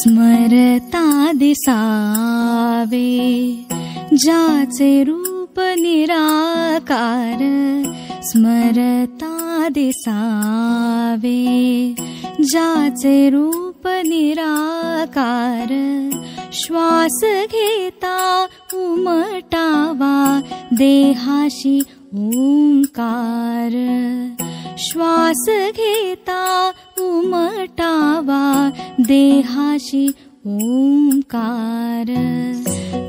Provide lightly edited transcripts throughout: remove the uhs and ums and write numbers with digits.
स्मरता दिसावे ज्याचे रूप निराकार, स्मरता दिसावे ज्याचे रूप निराकार, श्वास घेता उमटावा देहाशी ओंकार, श्वास घेता उमटावा देहाशी ओंकार,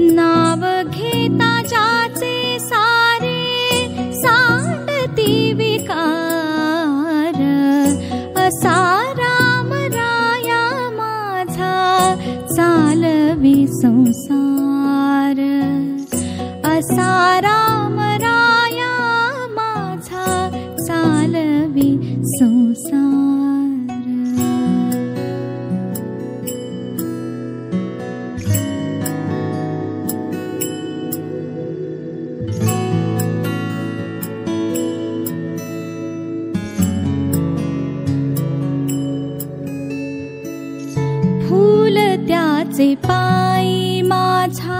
नाव घेता ज्याचे सारे सांडती विकार, असा राम राया माझा चालवी संसार, असा राम राया माझा चालवी संसार। फूल त्याचे पायी माझा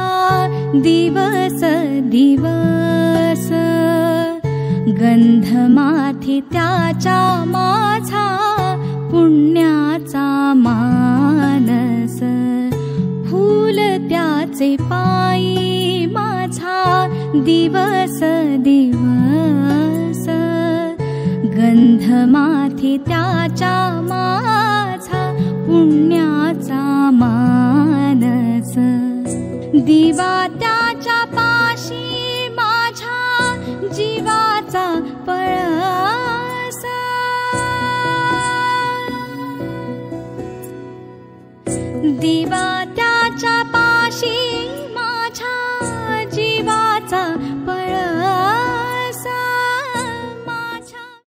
दिवस दिवस, गंध माथी त्याचा माझा पुण्याचा मानस, फूल त्याचे पायी माझा दिवस दिवस, गंध माथी त्याचा माझा पुण्याचा मानस, दिवा त्याच्या पाशी माझ्या जीवाचा पळस, दिवा त्याच्या